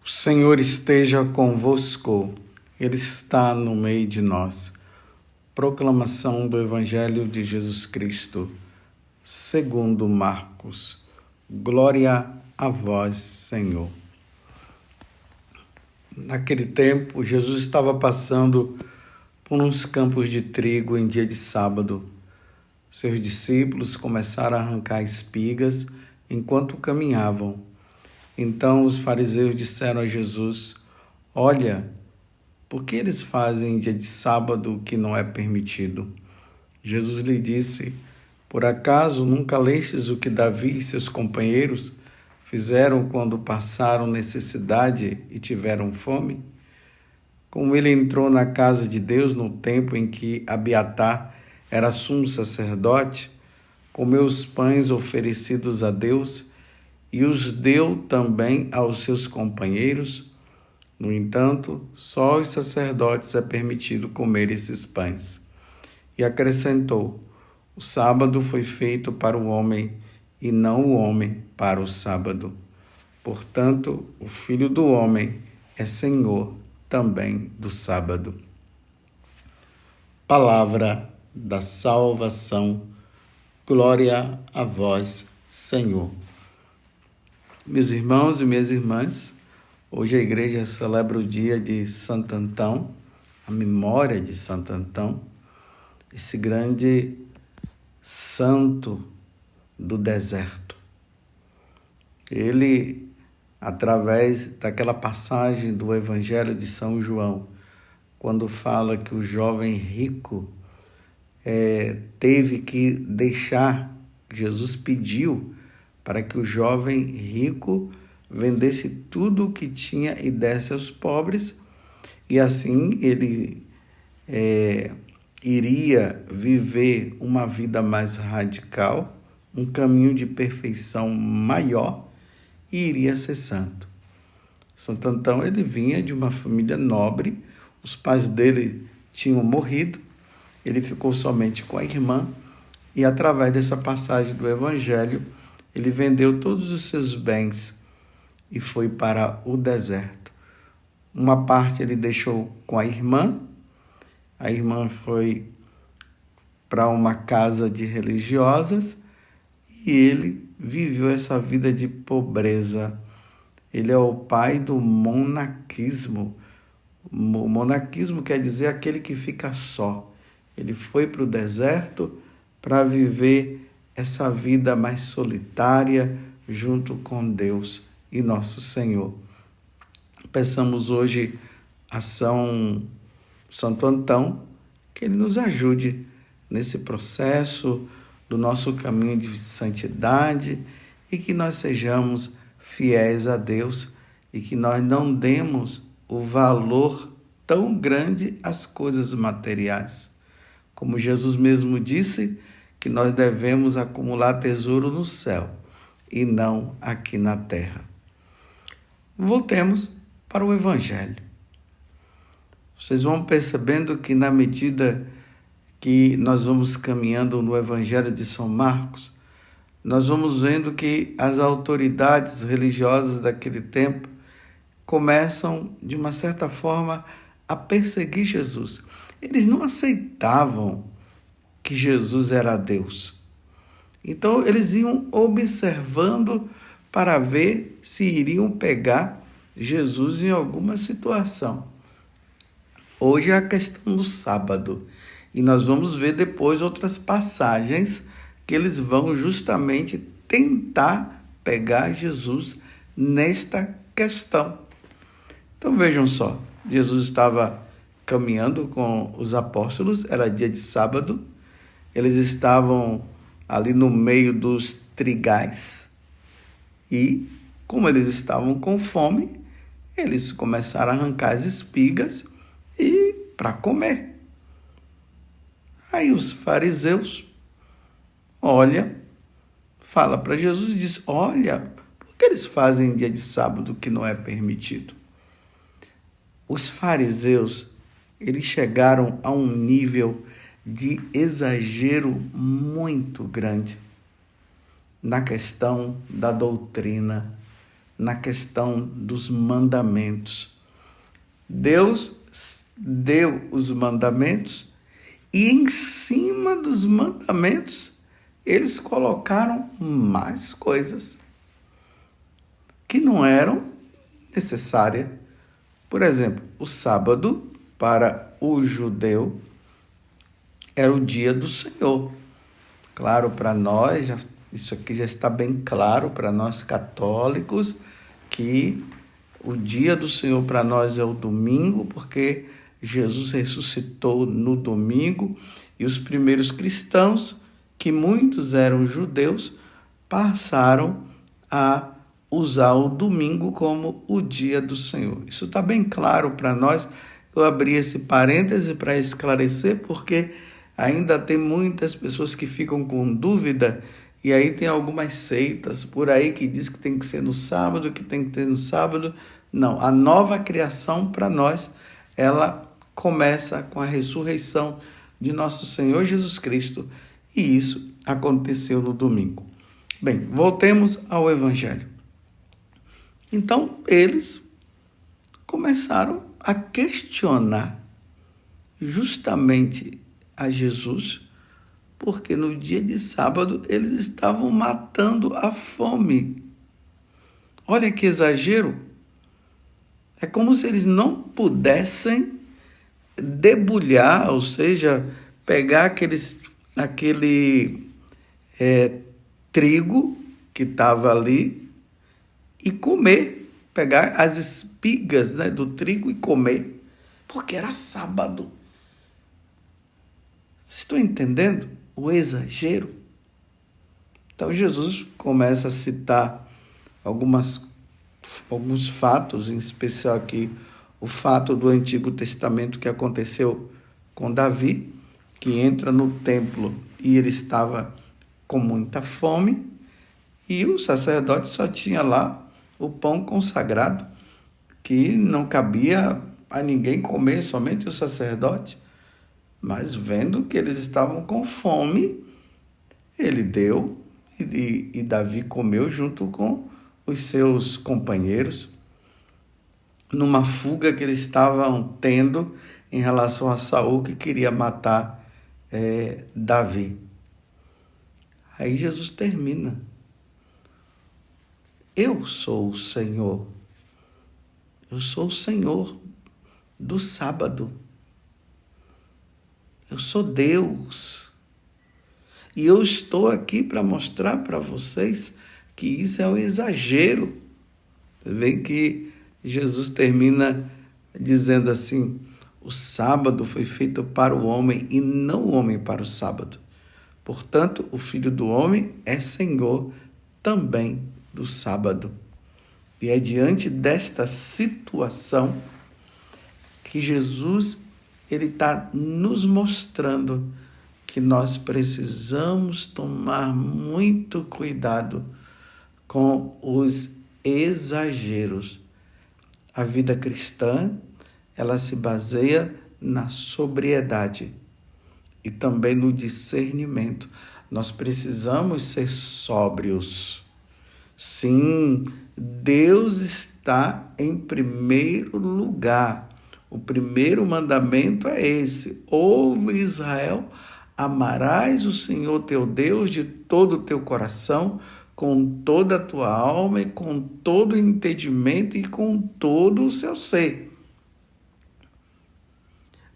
O Senhor esteja convosco, Ele está no meio de nós. Proclamação do Evangelho de Jesus Cristo, segundo Marcos. Glória a vós, Senhor. Naquele tempo, Jesus estava passando por uns campos de trigo em dia de sábado. Seus discípulos começaram a arrancar espigas enquanto caminhavam. Então os fariseus disseram a Jesus: Olha, por que eles fazem em dia de sábado o que não é permitido? Jesus lhe disse: Por acaso nunca lestes o que Davi e seus companheiros fizeram quando passaram necessidade e tiveram fome? Como ele entrou na casa de Deus no tempo em que Abiatar era sumo sacerdote, comeu os pães oferecidos a Deus e os deu também aos seus companheiros. No entanto, só aos sacerdotes é permitido comer esses pães. E acrescentou: O sábado foi feito para o homem, e não o homem para o sábado. Portanto, o Filho do Homem é Senhor também do sábado. Palavra da salvação. Glória a vós, Senhor. Meus irmãos e minhas irmãs, hoje a igreja celebra o dia de Santo Antão, a memória de Santo Antão, esse grande santo do deserto. Ele, através daquela passagem do Evangelho de São João, quando fala que o jovem rico teve que deixar, Jesus pediu para que o jovem rico vendesse tudo o que tinha e desse aos pobres, e assim ele iria viver uma vida mais radical, um caminho de perfeição maior, e iria ser santo. Santo Antão, ele vinha de uma família nobre, os pais dele tinham morrido, ele ficou somente com a irmã, e através dessa passagem do Evangelho, ele vendeu todos os seus bens e foi para o deserto. Uma parte ele deixou com a irmã foi para uma casa de religiosas e ele viveu essa vida de pobreza. Ele é o pai do monaquismo. O monaquismo quer dizer aquele que fica só. Ele foi para o deserto para viver essa vida mais solitária junto com Deus e nosso Senhor. Peçamos hoje a São Santo Antão que ele nos ajude nesse processo do nosso caminho de santidade e que nós sejamos fiéis a Deus e que nós não demos o valor tão grande às coisas materiais. Como Jesus mesmo disse, que nós devemos acumular tesouro no céu e não aqui na terra. Voltemos para o Evangelho. Vocês vão percebendo que na medida que nós vamos caminhando no Evangelho de São Marcos, nós vamos vendo que as autoridades religiosas daquele tempo começam, de uma certa forma, a perseguir Jesus. Eles não aceitavam que Jesus era Deus. Então, eles iam observando para ver se iriam pegar Jesus em alguma situação. Hoje é a questão do sábado. E nós vamos ver depois outras passagens que eles vão justamente tentar pegar Jesus nesta questão. Então, vejam só. Jesus estava caminhando com os apóstolos, era dia de sábado. Eles estavam ali no meio dos trigais e, como eles estavam com fome, eles começaram a arrancar as espigas e para comer. Aí os fariseus fala para Jesus e diz: Olha, por que eles fazem em dia de sábado que não é permitido? Os fariseus, eles chegaram a um nível de exagero muito grande na questão da doutrina, na questão dos mandamentos. Deus deu os mandamentos e em cima dos mandamentos eles colocaram mais coisas que não eram necessárias. Por exemplo, o sábado para o judeu era o dia do Senhor. Claro, para nós, isso aqui já está bem claro para nós católicos, que o dia do Senhor para nós é o domingo, porque Jesus ressuscitou no domingo e os primeiros cristãos, que muitos eram judeus, passaram a usar o domingo como o dia do Senhor. Isso está bem claro para nós. Eu abri esse parêntese para esclarecer, porque ainda tem muitas pessoas que ficam com dúvida, e aí tem algumas seitas por aí que diz que tem que ser no sábado, que tem que ter no sábado. Não, a nova criação para nós, ela começa com a ressurreição de nosso Senhor Jesus Cristo, e isso aconteceu no domingo. Bem, voltemos ao Evangelho. Então, eles começaram a questionar justamente a Jesus, porque no dia de sábado eles estavam matando a fome. Olha que exagero! É como se eles não pudessem debulhar, ou seja, pegar aquele trigo que estava ali e comer, pegar as espigas, né, do trigo e comer, porque era sábado. Vocês estão entendendo o exagero? Então Jesus começa a citar alguns fatos, em especial aqui o fato do Antigo Testamento que aconteceu com Davi, que entra no templo e ele estava com muita fome, e o sacerdote só tinha lá o pão consagrado, que não cabia a ninguém comer, somente o sacerdote. Mas vendo que eles estavam com fome, ele deu e Davi comeu junto com os seus companheiros, numa fuga que eles estavam tendo em relação a Saul, que queria matar Davi. Aí Jesus termina: eu sou o Senhor. Eu sou o Senhor do sábado. Eu sou Deus. E eu estou aqui para mostrar para vocês que isso é um exagero. Vê que Jesus termina dizendo assim: o sábado foi feito para o homem e não o homem para o sábado. Portanto, o Filho do Homem é Senhor também do sábado. E é diante desta situação que Jesus ele está nos mostrando que nós precisamos tomar muito cuidado com os exageros. A vida cristã, ela se baseia na sobriedade e também no discernimento. Nós precisamos ser sóbrios. Sim, Deus está em primeiro lugar. O primeiro mandamento é esse: ouve, Israel, amarás o Senhor teu Deus de todo o teu coração, com toda a tua alma e com todo o entendimento e com todo o seu ser.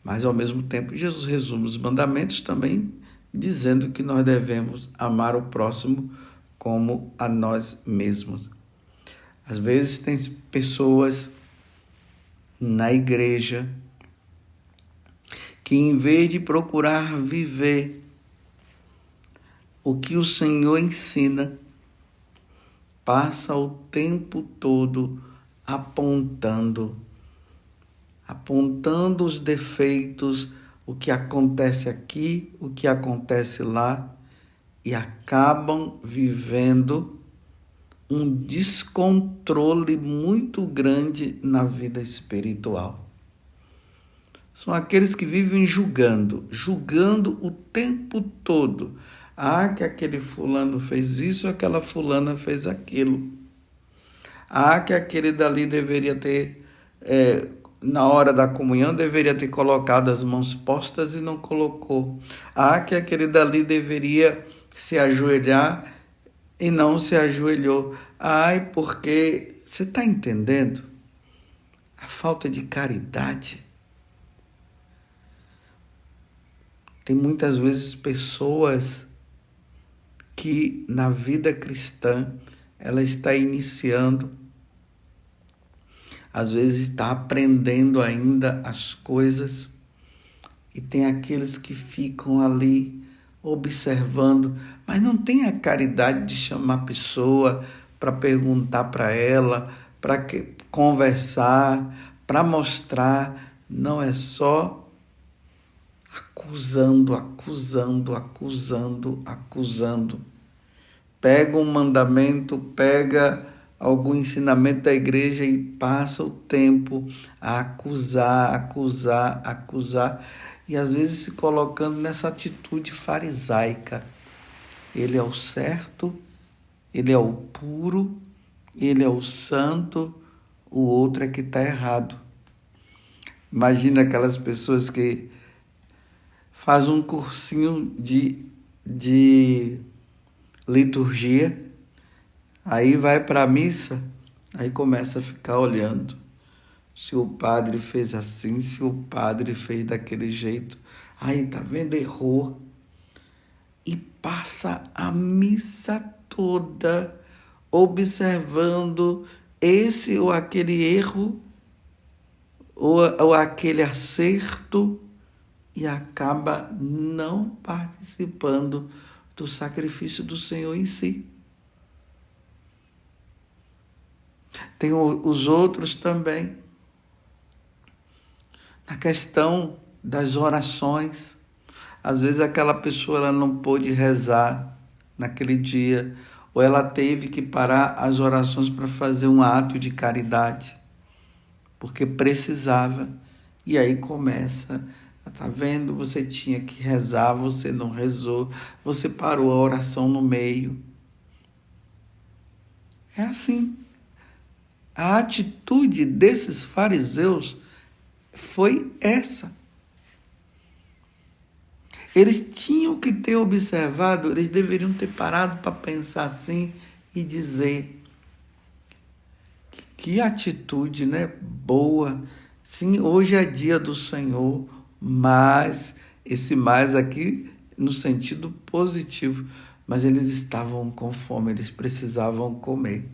Mas, ao mesmo tempo, Jesus resume os mandamentos também dizendo que nós devemos amar o próximo como a nós mesmos. Às vezes tem pessoas na igreja que, em vez de procurar viver o que o Senhor ensina, passa o tempo todo apontando os defeitos, o que acontece aqui, o que acontece lá, e acabam vivendo um descontrole muito grande na vida espiritual. São aqueles que vivem julgando o tempo todo. Que aquele fulano fez isso, aquela fulana fez aquilo. Que aquele dali deveria ter, na hora da comunhão, deveria ter colocado as mãos postas e não colocou. Que aquele dali deveria se ajoelhar e não se ajoelhou. Porque você está entendendo? A falta de caridade. Tem muitas vezes pessoas que na vida cristã ela está iniciando, às vezes está aprendendo ainda as coisas, e tem aqueles que ficam ali observando, mas não tem a caridade de chamar a pessoa para perguntar para ela, para conversar, para mostrar. Não, é só acusando. Pega um mandamento, pega algum ensinamento da igreja e passa o tempo a acusar. E às vezes se colocando nessa atitude farisaica. Ele é o certo, ele é o puro, ele é o santo, o outro é que está errado. Imagina aquelas pessoas que fazem um cursinho de liturgia, aí vai para a missa, aí começa a ficar olhando se o padre fez assim, se o padre fez daquele jeito. Aí, tá vendo? Errou. E passa a missa toda observando esse ou aquele erro ou aquele acerto e acaba não participando do sacrifício do Senhor em si. Tem os outros também. Na questão das orações, às vezes aquela pessoa ela não pôde rezar naquele dia, ou ela teve que parar as orações para fazer um ato de caridade, porque precisava. E aí começa, tá vendo? Você tinha que rezar, você não rezou, você parou a oração no meio. É assim. A atitude desses fariseus foi essa. Eles tinham que ter observado, eles deveriam ter parado para pensar assim e dizer: que atitude, né? Boa. Sim, hoje é dia do Senhor, mas esse mais aqui no sentido positivo, mas eles estavam com fome, eles precisavam comer.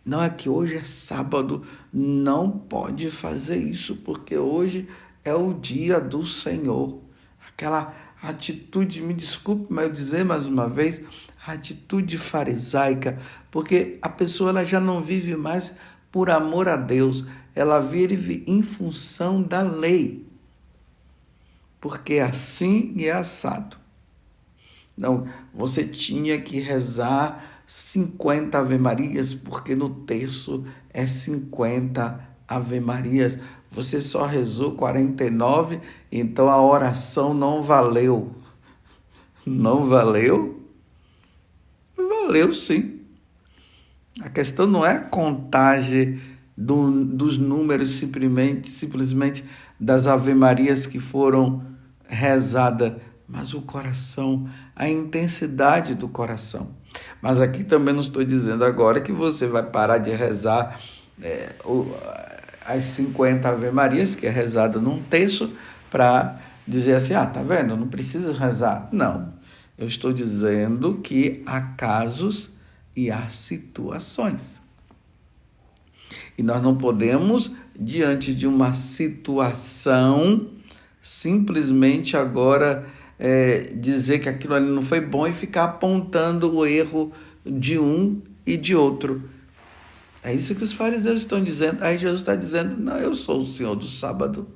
Não é que hoje é sábado, não pode fazer isso, porque hoje é o dia do Senhor. Aquela atitude, me desculpe, mas eu dizer mais uma vez, a atitude farisaica, porque a pessoa ela já não vive mais por amor a Deus, ela vive em função da lei, porque é assim e é assado. Não, você tinha que rezar 50 Ave-Marias, porque no terço é 50 Ave-Marias. Você só rezou 49, então a oração não valeu. Não valeu? Valeu sim. A questão não é a contagem dos números, simplesmente das Ave-Marias que foram rezadas, mas o coração, a intensidade do coração. Mas aqui também não estou dizendo agora que você vai parar de rezar as 50 Ave-Marias, que é rezada num terço, para dizer assim, tá vendo, não precisa rezar. Não, eu estou dizendo que há casos e há situações. E nós não podemos, diante de uma situação, simplesmente agora dizer que aquilo ali não foi bom e ficar apontando o erro de um e de outro. É isso que os fariseus estão dizendo. Aí Jesus está dizendo, não, eu sou o Senhor do sábado.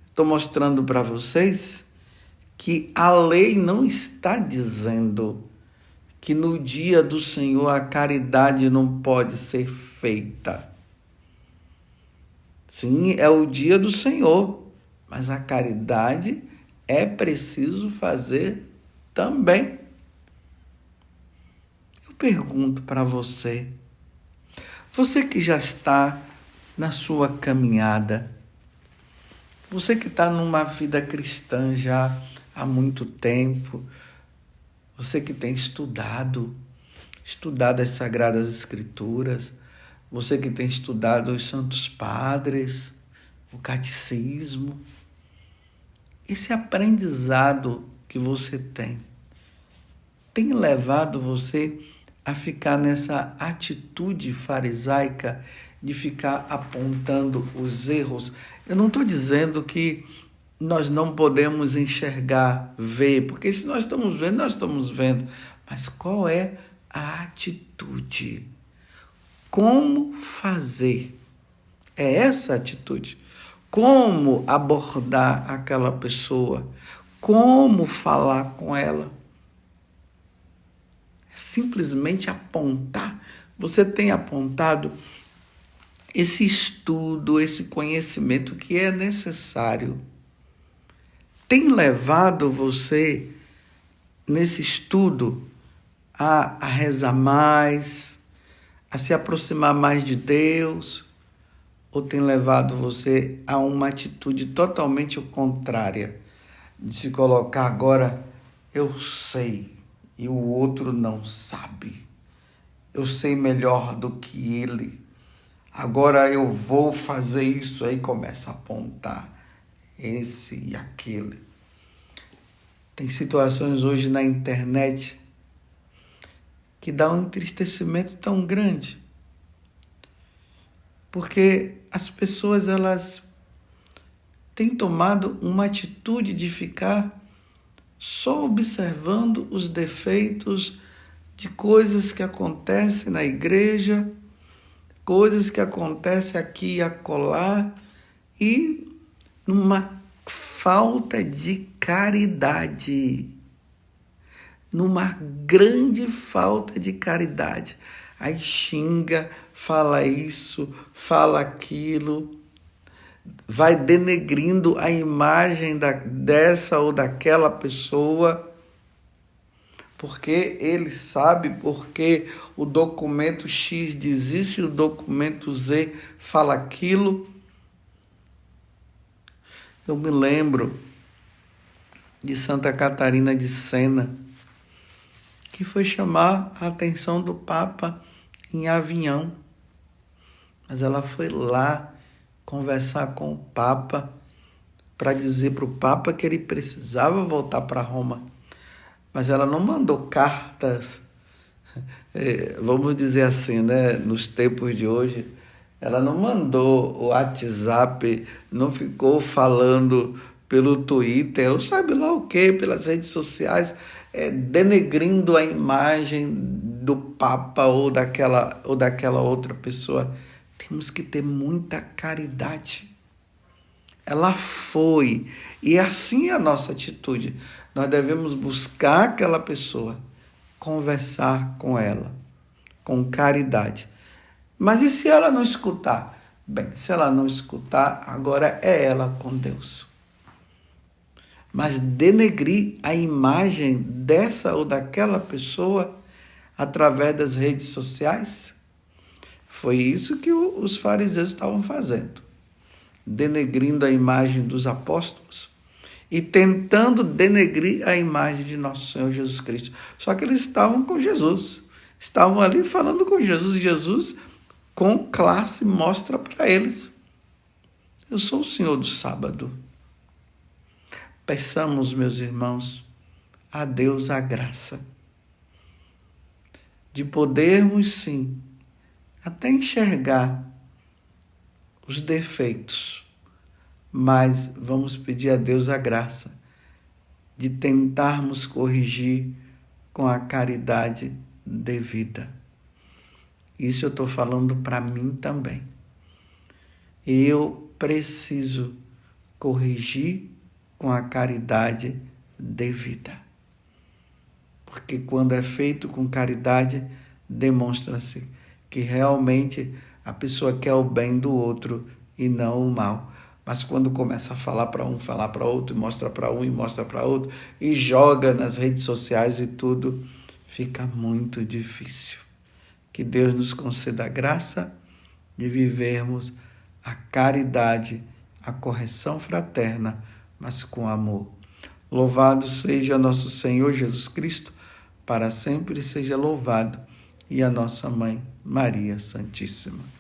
Estou mostrando para vocês que a lei não está dizendo que no dia do Senhor a caridade não pode ser feita. Sim, é o dia do Senhor, mas a caridade é preciso fazer também. Eu pergunto para você, você que já está na sua caminhada, você que está numa vida cristã já há muito tempo, você que tem estudado as Sagradas Escrituras, você que tem estudado os Santos Padres, o Catecismo, esse aprendizado que você tem levado você a ficar nessa atitude farisaica de ficar apontando os erros. Eu não estou dizendo que nós não podemos enxergar, ver, porque se nós estamos vendo, nós estamos vendo. Mas qual é a atitude? Como fazer? É essa atitude. Como abordar aquela pessoa? Como falar com ela? Simplesmente apontar. Você tem apontado esse estudo, esse conhecimento que é necessário. Tem levado você, nesse estudo, a rezar mais, a se aproximar mais de Deus, ou tem levado você a uma atitude totalmente contrária, de se colocar agora, eu sei, e o outro não sabe. Eu sei melhor do que ele. Agora eu vou fazer isso. Aí começa a apontar esse e aquele. Tem situações hoje na internet que dá um entristecimento tão grande. Porque as pessoas, elas têm tomado uma atitude de ficar só observando os defeitos de coisas que acontecem na igreja, coisas que acontecem aqui e acolá, e numa falta de caridade, numa grande falta de caridade. Aí xinga, fala isso, fala aquilo, vai denegrindo a imagem dessa ou daquela pessoa, porque ele sabe, porque o documento X diz isso e o documento Z fala aquilo. Eu me lembro de Santa Catarina de Sena, que foi chamar a atenção do Papa em Avignon, mas ela foi lá conversar com o Papa para dizer para o Papa que ele precisava voltar para Roma. Mas ela não mandou cartas, vamos dizer assim, né? Nos tempos de hoje, ela não mandou o WhatsApp, não ficou falando pelo Twitter, ou sabe lá o que, pelas redes sociais, denegrindo a imagem do Papa ou daquela outra pessoa. Temos que ter muita caridade. Ela foi, e assim é a nossa atitude. Nós devemos buscar aquela pessoa, conversar com ela, com caridade. Mas e se ela não escutar? Bem, se ela não escutar, agora é ela com Deus. Mas denegrir a imagem dessa ou daquela pessoa através das redes sociais, foi isso que os fariseus estavam fazendo, denegrindo a imagem dos apóstolos e tentando denegrir a imagem de nosso Senhor Jesus Cristo. Só que eles estavam com Jesus, estavam ali falando com Jesus, e Jesus, com classe, mostra para eles: eu sou o Senhor do sábado. Peçamos, meus irmãos, a Deus a graça de podermos, sim, até enxergar os defeitos, mas vamos pedir a Deus a graça de tentarmos corrigir com a caridade devida. Isso eu estou falando para mim também. Eu preciso corrigir com a caridade devida. Porque quando é feito com caridade, demonstra-se que realmente a pessoa quer o bem do outro e não o mal. Mas quando começa a falar para um, falar para outro, e mostra para um e mostra para outro, e joga nas redes sociais e tudo, fica muito difícil. Que Deus nos conceda a graça de vivermos a caridade, a correção fraterna, mas com amor. Louvado seja nosso Senhor Jesus Cristo, para sempre seja louvado, e a nossa Mãe, Maria Santíssima.